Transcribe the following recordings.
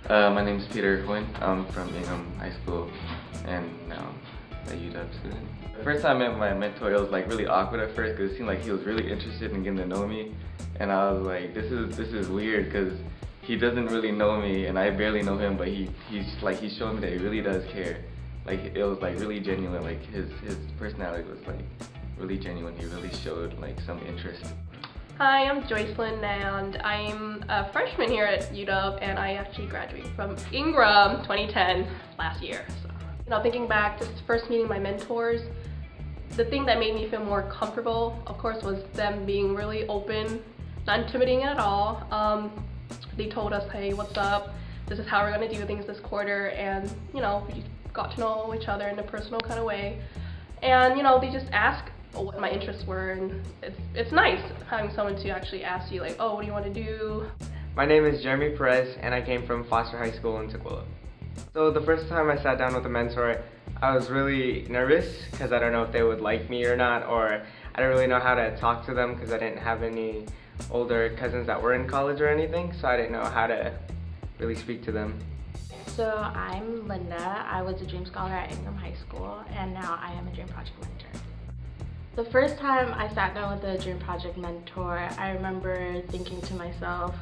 My name is Peter Huynh. I'm from Ingham High School and now a UW student. The first time I met my mentor, it was like really awkward at first because it seemed like he was really interested in getting to know me, and I was like, this is weird because he doesn't really know me and I barely know him, but he's showing me that he really does care. Like it was like really genuine. Like his personality was like really genuine. He really showed like some interest. Hi, I'm Joycelyn and I'm a freshman here at UW, and I actually graduated from Ingram 2010 last year. So, thinking back, just first meeting my mentors, the thing that made me feel more comfortable, of course, was them being really open, not intimidating at all. They told us, hey, what's up? This is how we're gonna do things this quarter, and we got to know each other in a personal kind of way. And they just asked what my interests were, and it's nice having someone to actually ask you like, oh, what do you want to do? My name is Jeremy Perez and I came from Foster High School in Tukwila. So the first time I sat down with a mentor, I was really nervous because I don't know if they would like me or not, or I didn't really know how to talk to them because I didn't have any older cousins that were in college or anything, so I didn't know how to really speak to them. So I'm Linda. I was a Dream Scholar at Ingham High School, and now I am a Dream Project Mentor. The first time I sat down with a Dream Project mentor, I remember thinking to myself,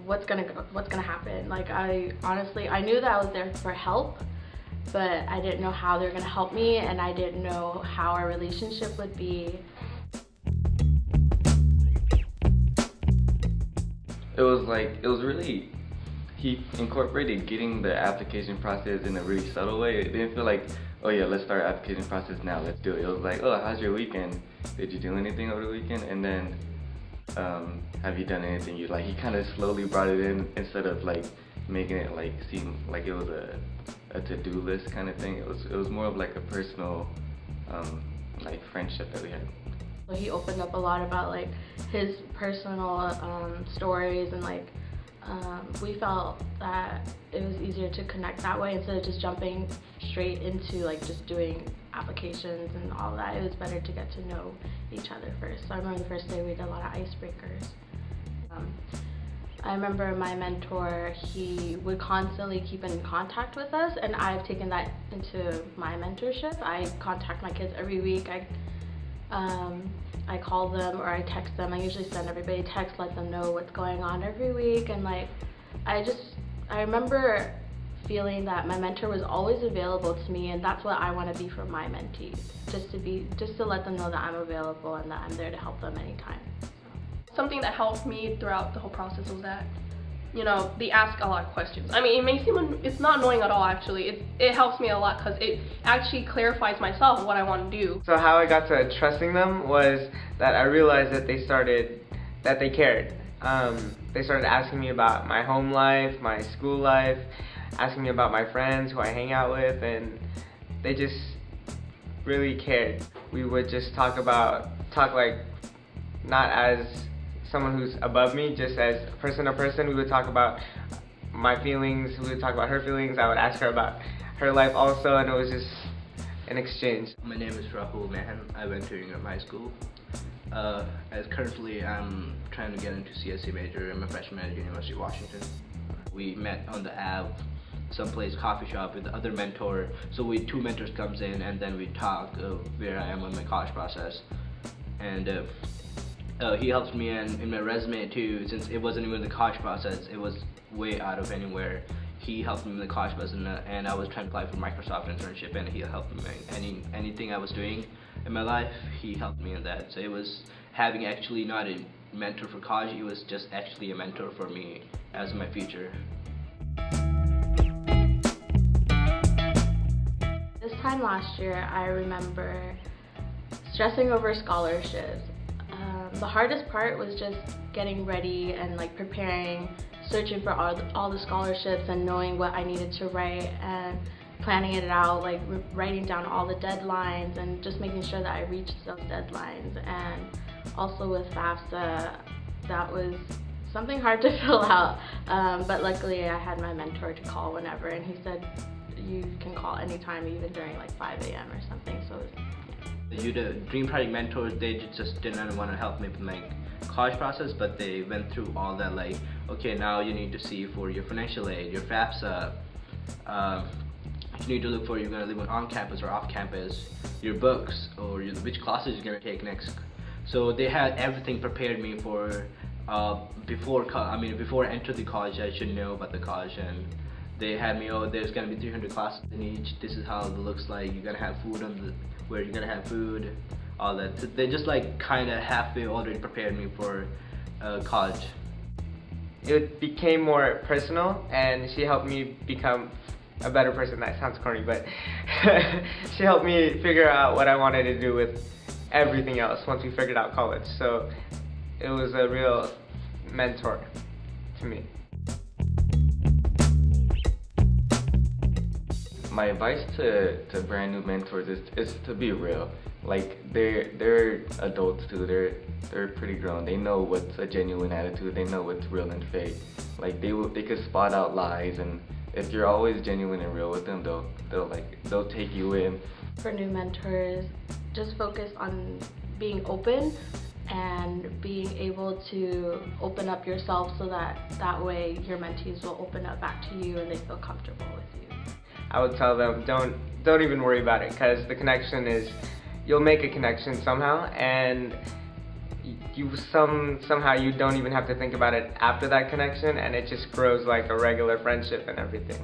what's gonna happen? Like I knew that I was there for help, but I didn't know how they were gonna help me, and I didn't know how our relationship would be. It was really, he incorporated getting the application process in a really subtle way. It didn't feel like, oh yeah, let's start application process now, let's do it. It was like, oh, how's your weekend? Did you do anything over the weekend? And then, have you done anything you like? He kind of slowly brought it in instead of like making it like seem like it was a to-do list kind of thing. It was more of like a personal like friendship that we had. He opened up a lot about like his personal stories, and like we felt that it was easier to connect that way instead of just jumping straight into like just doing applications and all that. It was better to get to know each other first. So I remember the first day we did a lot of icebreakers. I remember my mentor, he would constantly keep in contact with us, and I've taken that into my mentorship. I contact my kids every week. I call them or I text them. I usually send everybody a text, let them know what's going on every week, and like I remember feeling that my mentor was always available to me, and that's what I want to be for my mentees. Just to let them know that I'm available and that I'm there to help them anytime. Something that helped me throughout the whole process was that they ask a lot of questions. I mean, it may seem it's not annoying at all actually. It helps me a lot because it actually clarifies myself what I want to do. So how I got to trusting them was that I realized that they cared. They started asking me about my home life, my school life, asking me about my friends who I hang out with, and they just really cared. We would just talk like not as someone who's above me, just as person to person. We would talk about my feelings, we would talk about her feelings, I would ask her about her life also, and it was just an exchange. My name is Rahul Mahan. I went to Ingham High School. As currently I'm trying to get into CSE major. I'm a freshman at University of Washington. We met on the app, someplace coffee shop with the other mentor. So two mentors comes in, and then we talk where I am on my college process. And he helped me in my resume too, since it wasn't even the college process, it was way out of anywhere. He helped me in the college process, and I was trying to apply for Microsoft internship, and he helped me anything I was doing in my life. He helped me in that. So it was having actually not a mentor for college, it was just actually a mentor for me as my future. This time last year, I remember stressing over scholarships. The hardest part was just getting ready and like preparing, searching for all the scholarships and knowing what I needed to write and planning it out, like writing down all the deadlines and just making sure that I reached those deadlines. And also with FAFSA, that was something hard to fill out, but luckily I had my mentor to call whenever, and he said you can call anytime, even during like 5 a.m. or something. So The Dream Project mentors, they just didn't want to help me with my college process, but they went through all that, like, okay, now you need to see for your financial aid, your FAFSA, you need to look for you're going to live on campus or off campus, your books, or which classes you're going to take next. So they had everything prepared me for before I entered the college. I should know about the college, and they had me, oh, there's going to be 300 classes in each, this is how it looks like, you're going to have food where you're going to have food, all that. So they just like kind of halfway already prepared me for college. It became more personal, and she helped me become a better person. That sounds corny, but she helped me figure out what I wanted to do with everything else once we figured out college. So it was a real mentor to me. My advice to brand new mentors is to be real. Like they're adults too. They're pretty grown. They know what's a genuine attitude. They know what's real and fake. Like they could spot out lies, and if you're always genuine and real with them, they'll take you in. For new mentors, just focus on being open and being able to open up yourself, so that way your mentees will open up back to you and they feel comfortable with you. I would tell them, don't even worry about it, because the connection is, you'll make a connection somehow, and somehow you don't even have to think about it after that connection, and it just grows like a regular friendship and everything.